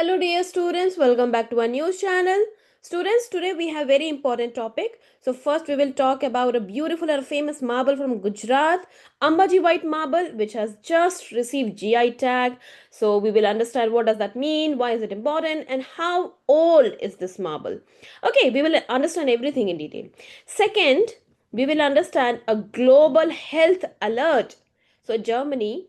Hello dear students, welcome back to our news channel. Students, today we have very important topic. So first we will talk about a beautiful and famous marble from Gujarat, Ambaji White Marble, which has just received GI tag. So we will understand what does that mean, why is it important, and how old is this marble. Okay, we will understand everything in detail. Second, we will understand a global health alert. So Germany,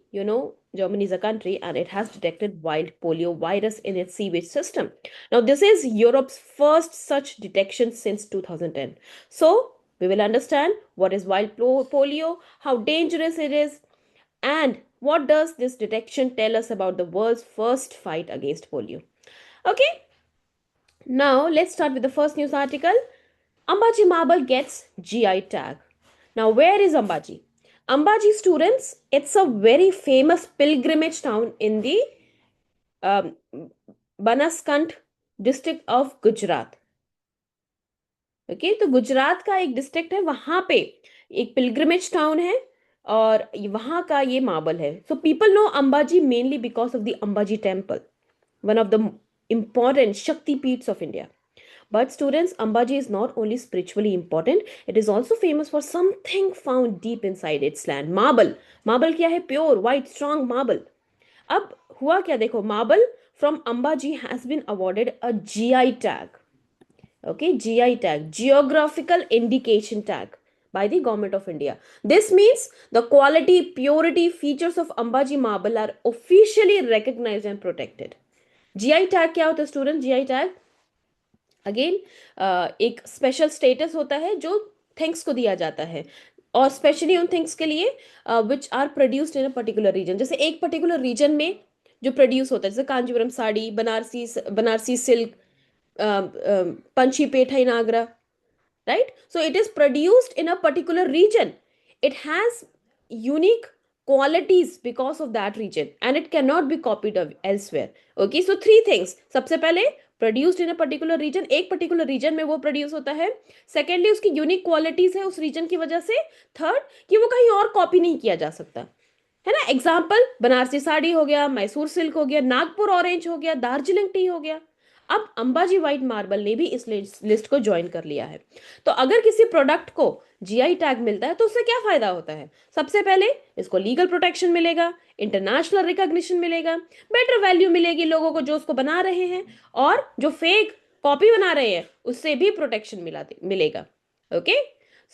Germany is a country and it has detected wild polio virus in its sewage system. Now, this is Europe's first such detection since 2010. So, we will understand what is wild polio, how dangerous it is, and what does this detection tell us about the world's first fight against polio. Okay, now let's start with the first news article. Ambaji marble gets GI tag. Now, where is Ambaji? Ambaji, students, it's a very famous pilgrimage town in the um, Banaskant district of Gujarat. Okay तो गुजरात का एक district है, वहां पे एक pilgrimage town है और वहां का ये मार्बल है. So people know Ambaji mainly because of the Ambaji temple, one of the important Shakti Peeths of India. But students, Ambaji is not only spiritually important, it is also famous for something found deep inside its land. Marble. Marble क्या है? Pure, white, strong marble. अब हुआ क्या, देखो, marble from Ambaji has been awarded a GI tag. Okay, GI tag, Geographical Indication tag, by the Government of India. This means the quality, purity, features of Ambaji marble are officially recognized and protected. GI tag क्या होता है student? GI tag again एक special status होता है जो things को दिया जाता है, और स्पेशली उन थिंग्स के लिए which are produced in a particular region. जैसे एक पर्टिकुलर रीजन में जो प्रोड्यूस होता है, जैसे Kanjeevaram sari, Banarasi silk, Panchhi petha in Agra, right? So it is produced in a particular region. It has unique qualities because of that region and it cannot be copied elsewhere. Okay, so three things. सबसे पहले produced in a particular region, एक particular region में वो produce होता है. Secondly, उसकी unique qualities है उस region की वजह से. Third, कि वो कहीं और copy नहीं किया जा सकता है ना. एग्जाम्पल, बनारसी साड़ी हो गया, मैसूर सिल्क हो गया, नागपुर ऑरेंज हो गया, दार्जिलिंग टी हो गया. अब अंबाजी व्हाइट मार्बल ने भी इस लिस्ट को ज्वाइन कर लिया है. तो अगर किसी प्रोडक्ट को जीआई टैग मिलता है तो उससे क्या फायदा होता है? सबसे पहले इसको लीगल प्रोटेक्शन मिलेगा, इंटरनेशनल रिकॉग्निशन मिलेगा, बेटर वैल्यू मिलेगी लोगों को जो उसको बना रहे हैं, और जो फेक कॉपी बना रहे हैं उससे भी प्रोटेक्शन मिलेगा. ओके,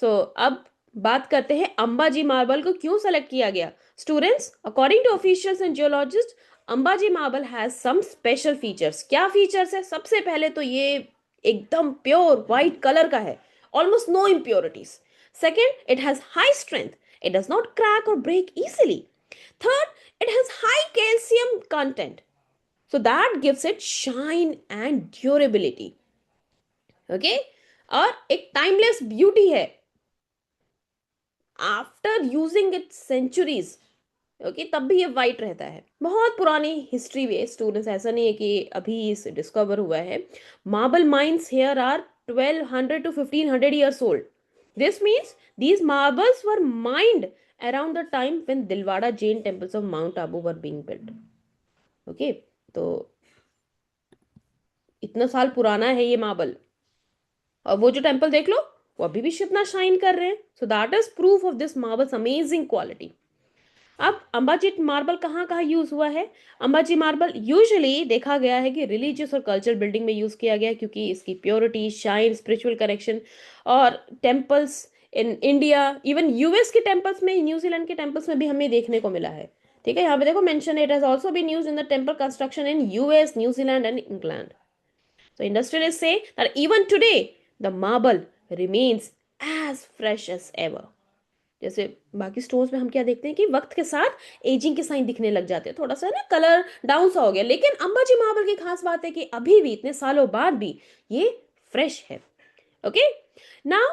सो अब बात करते हैं अंबाजी मार्बल को क्यों सेलेक्ट किया गया. Students, according to officials and geologist, Ambaji marble has some special features. क्या फीचर्स है? सबसे पहले तो ये एकदम प्योर व्हाइट कलर का है, almost no impurities. Second, it has high strength, it does not crack or break easily. Third, it has high calcium content, so that gives it shine and durability. Okay, और एक timeless beauty है after using it centuries. Okay, तब भी ये white रहता है. बहुत पुरानी हिस्ट्री है स्टूडेंट्स, ऐसा नहीं है कि अभी इस डिस्कवर हुआ है. Marble mines here are 1200 to 1500 years old. This means these marbles were mined around the time when Dilwara Jain temples of Mount Abu were being built. Okay, तो इतना साल पुराना है ये मार्बल, और वो जो टेम्पल देख लो वो अभी भी कितना शाइन कर रहे हैं. So that is proof of this marbles amazing quality. अब अंबाजी मार्बल कहाँ कहाँ यूज हुआ है? अंबाजी मार्बल यूजुअली देखा गया है कि रिलीजियस और कल्चरल बिल्डिंग में यूज किया गया है, क्योंकि इसकी प्योरिटी, शाइन, स्पिरिचुअल कनेक्शन, और temples in India, even US के टेम्पल्स में, न्यूजीलैंड के टेम्पल्स में भी हमें देखने को मिला है. ठीक है, यहाँ पे देखो mention, it has also been used in the temple construction in US, New Zealand and England. So industrialists say that even today the marble remains as fresh as ever. जैसे बाकी स्टोन्स में हम क्या देखते हैं कि वक्त के साथ एजिंग के साइन दिखने लग जाते हैं, थोड़ा सा ना कलर डाउन सा हो गया, लेकिन अंबाजी मार्बल की खास बात है कि अभी भी इतने सालों बाद भी ये फ्रेश है. ओके, नाउ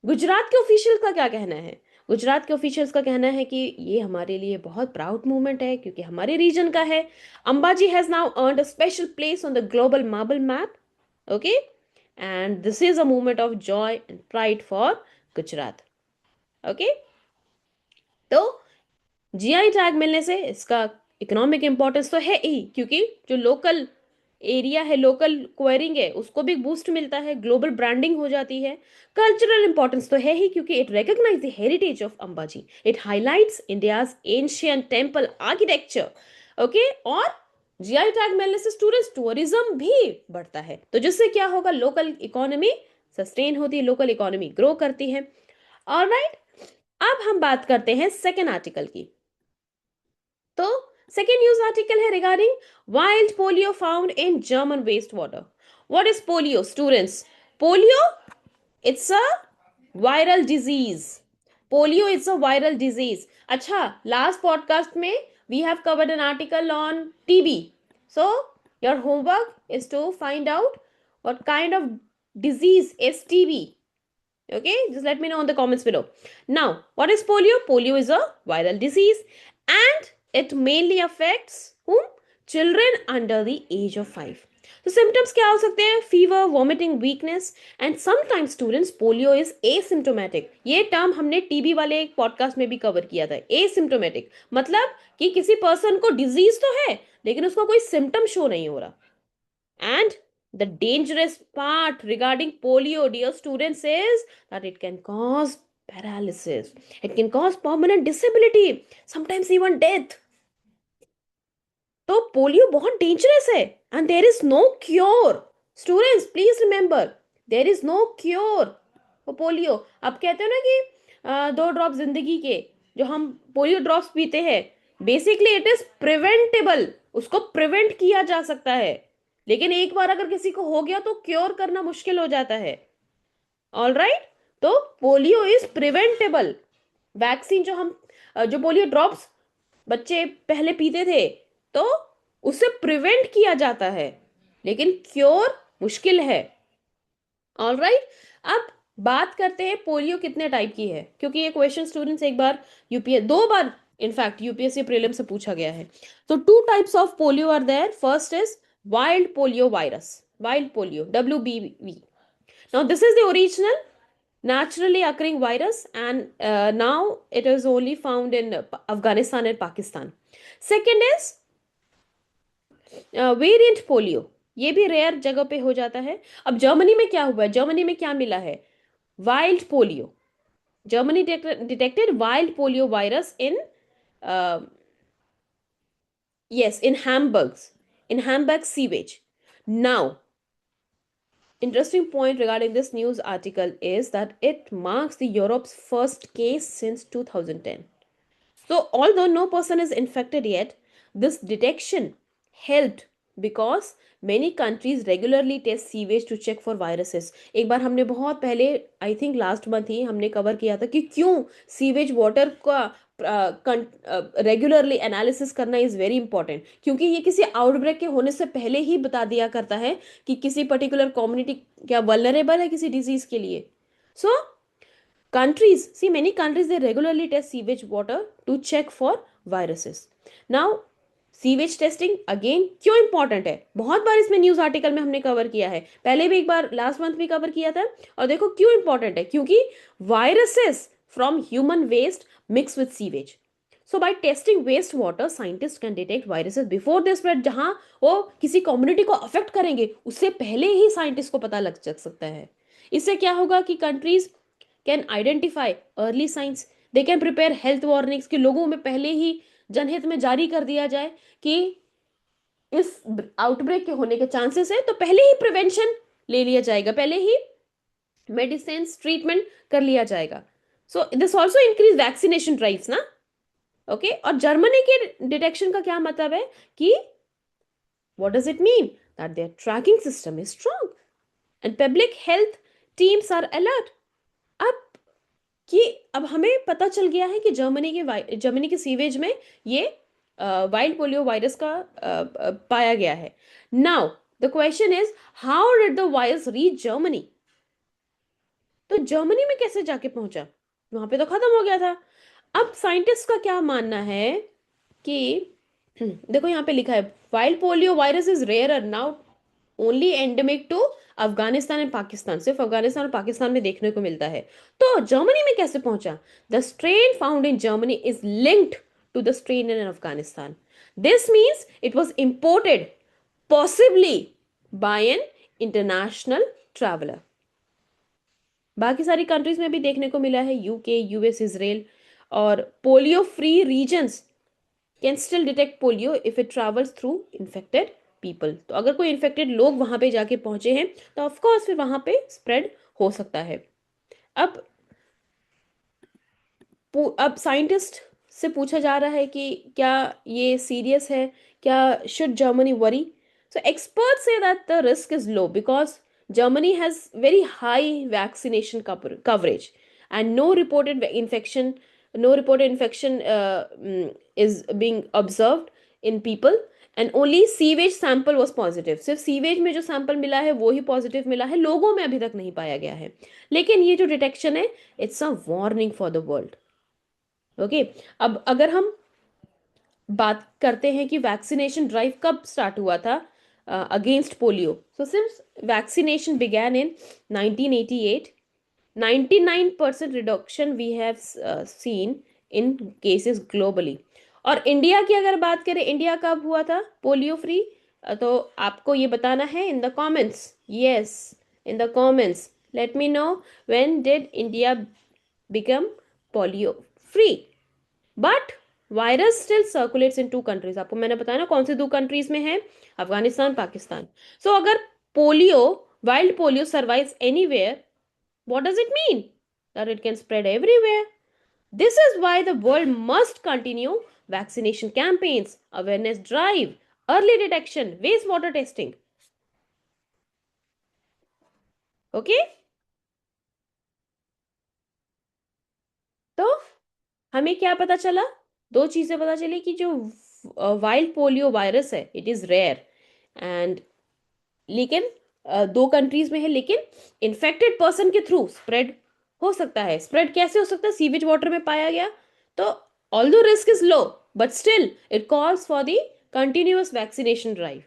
गुजरात के ऑफिशियल का क्या कहना है? गुजरात के ऑफिशियल्स का कहना है कि ये हमारे लिए बहुत प्राउड मूवमेंट है क्योंकि हमारे रीजन का है. Ambaji has now earned a special place on the global marble map. Okay, and this is a movement of Joy and pride for Gujarat. Okay, तो जीआई टैग मिलने से इसका इकोनॉमिक इंपॉर्टेंस तो है ही, क्योंकि जो लोकल एरिया है, लोकल क्वेरिंग है, उसको भी बूस्ट मिलता है, ग्लोबल ब्रांडिंग हो जाती है। कल्चरल इंपॉर्टेंस तो है ही, क्योंकि it recognise the heritage of Ambaji, it highlights India's ancient temple architecture. Okay, और जीआई टैग मिलने से स्टूडेंट्स टूरिज्म भी बढ़ता है, तो जिससे क्या होगा, लोकल इकोनॉमी सस्टेन होती है, लोकल इकोनॉमी ग्रो करती है। ऑलराइट, अब हम बात करते हैं सेकेंड आर्टिकल की। तो सेकेंड न्यूज आर्टिकल है regarding wild polio found in German waste water. What is polio students? Polio, it's a viral disease. Polio it's a viral disease. अच्छा, लास्ट पॉडकास्ट में we have covered an article on TB, so your homework is to find out what kind of disease is TB. Okay, just let me know in the comments below. Now, what is polio? Polio is a viral disease and it mainly affects whom? Children under the age of 5. तो symptoms क्या हो सकते हैं? Fever, vomiting, weakness and sometimes students polio is asymptomatic. ये term हमने TB वाले एक podcast में भी कवर किया था। asymptomatic मतलब कि किसी पर्सन को डिजीज तो है लेकिन उसको कोई सिम्टम शो नहीं हो रहा। And the dangerous part regarding polio, dear students, is that it can cause paralysis. It can cause permanent disability, sometimes even death. तो पोलियो बहुत डेंजरस है and there is no cure. Students please remember, there is no cure for polio. आप कहते हो ना कि 2 drop जिंदगी के, जो हम पोलियो ड्रॉप्स पीते हैं, बेसिकली इट इज प्रिवेंटेबल, उसको प्रिवेंट किया जा सकता है, लेकिन एक बार अगर किसी को हो गया तो क्योर करना मुश्किल हो जाता है। ऑल राइट, तो पोलियो इज प्रिवेंटेबल। वैक्सीन जो हम जो पोलियो ड्रॉप्स बच्चे पहले पीते थे, तो उससे प्रिवेंट किया जाता है, लेकिन क्योर मुश्किल है। ऑल राइट, अब बात करते हैं पोलियो कितने टाइप की है, क्योंकि ये क्वेश्चन स्टूडेंट्स एक बार यूपीएस 2 बार इनफैक्ट यूपीएससी प्रीलिम से पूछा गया है। तो 2 types of polio are there. First is wild polio virus, wild polio, WBV. Now, this is the original naturally occurring virus, and now it is only found in Afghanistan and Pakistan. Second is variant polio, ये भी rare जगह पे हो जाता है। अब Germany में क्या हुआ है, जर्मनी में क्या मिला है? Wild polio. Germany detected wild polio virus in yes, in Hamburg sewage. Now, interesting point regarding this news article is that it marks the Europe's first case since 2010. So, although no person is infected yet, this detection helped because many countries regularly test sewage to check for viruses. एक बार हमने बहुत पहले, I think last month ही हमने cover किया था कि क्यों sewage water का रेगुलरली एनालिसिस करना इज वेरी इंपॉर्टेंट, क्योंकि ये किसी आउटब्रेक के होने से पहले ही बता दिया करता है कि किसी पर्टिकुलर कम्युनिटी क्या वल्नरेबल है किसी डिजीज के लिए। सो countries, see, many countries they regularly test sewage water to check for viruses. Now, sewage testing again क्यों इंपॉर्टेंट है, बहुत बार इसमें न्यूज आर्टिकल में हमने कवर किया है, पहले भी एक बार लास्ट मंथ भी कवर किया था। और देखो क्यों इंपॉर्टेंट है, क्योंकि viruses from human waste mix with sewage. So by testing waste water scientist can detect viruses before they spread. जहां वो किसी कम्युनिटी को अफेक्ट करेंगे उससे पहले ही साइंटिस्ट को पता लग सकता है। इससे क्या होगा कि countries can identify early signs, they can prepare health warnings, कि लोगों में पहले ही जनहित में जारी कर दिया जाए कि इस आउटब्रेक के होने के चांसेस है, तो पहले ही प्रिवेंशन ले लिया जाएगा, पहले ही मेडिसिन ट्रीटमेंट कर लिया जाएगा। So this also increase vaccination drives ना। ओके, और जर्मनी के डिटेक्शन का क्या मतलब है कि what does it mean? That their tracking system is strong and public health teams are alert. अब कि अब हमें पता चल गया है कि जर्मनी के सीवेज में ये वाइल्ड पोलियो वायरस का पाया गया है। Now the question is how did the virus reach Germany? तो जर्मनी में कैसे जाके पहुंचा? वहां पे तो खत्म हो गया था। अब साइंटिस्ट का क्या मानना है कि देखो यहाँ पे लिखा है wild polio virus is rare now, only endemic to Afghanistan and Pakistan, सिर्फ अफगानिस्तान और पाकिस्तान में देखने को मिलता है। तो जर्मनी में कैसे पहुंचा? The strain found in Germany is linked to the strain in Afghanistan. This means it was imported possibly by an international traveler. बाकी सारी कंट्रीज में भी देखने को मिला है, यूके, यूएस, इसराइल। और polio free regions can still detect polio if it travels through infected people. तो अगर कोई इन्फेक्टेड लोग वहां पे जाके पहुंचे हैं तो ऑफकोर्स फिर वहां पे स्प्रेड हो सकता है। अब अब साइंटिस्ट से पूछा जा रहा है कि क्या ये सीरियस है, क्या should Germany worry? So experts say that the risk is low because Germany has very high vaccination coverage and no reported infection is being observed in people, and only sewage sample was positive। सिर्फ sewage में जो sample मिला है वो ही positive मिला है, लोगों में अभी तक नहीं पाया गया है। लेकिन ये जो डिटेक्शन है, it's a warning for the world. Okay, अब अगर हम बात करते हैं कि वैक्सीनेशन ड्राइव कब स्टार्ट हुआ था against polio, so since vaccination began in 1988, 99% reduction we have seen in cases globally. और इंडिया की अगर बात करें, इंडिया कब हुआ था पोलियो फ्री? तो आपको ये बताना है in the comments. Yes, in the comments let me know when did India become polio free. But virus still circulates in two countries. आपको मैंने बताया ना कौन से दो कंट्रीज में है, अफगानिस्तान, पाकिस्तान। सो अगर polio, wild polio survives anywhere, what does it mean? That it can spread everywhere. This is why the world must continue vaccination campaigns, awareness drive, early detection, wastewater testing. Okay? तो हमें क्या पता चला? दो चीजें पता चली कि जो वाइल्ड पोलियो वायरस है, इट इज रेयर एंड लेकिन दो कंट्रीज में है, लेकिन इन्फेक्टेड पर्सन के थ्रू स्प्रेड हो सकता है। स्प्रेड कैसे हो सकता है? सीवेज वाटर में पाया गया। तो although risk is low, but still it calls for the continuous vaccination drive.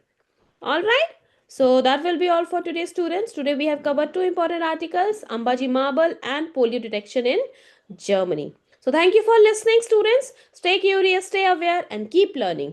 All right. So that will be all for today, students. Today we have covered two important articles: Ambaji Marble and polio detection in Germany. So thank you for listening, students. Stay curious, stay aware, and keep learning.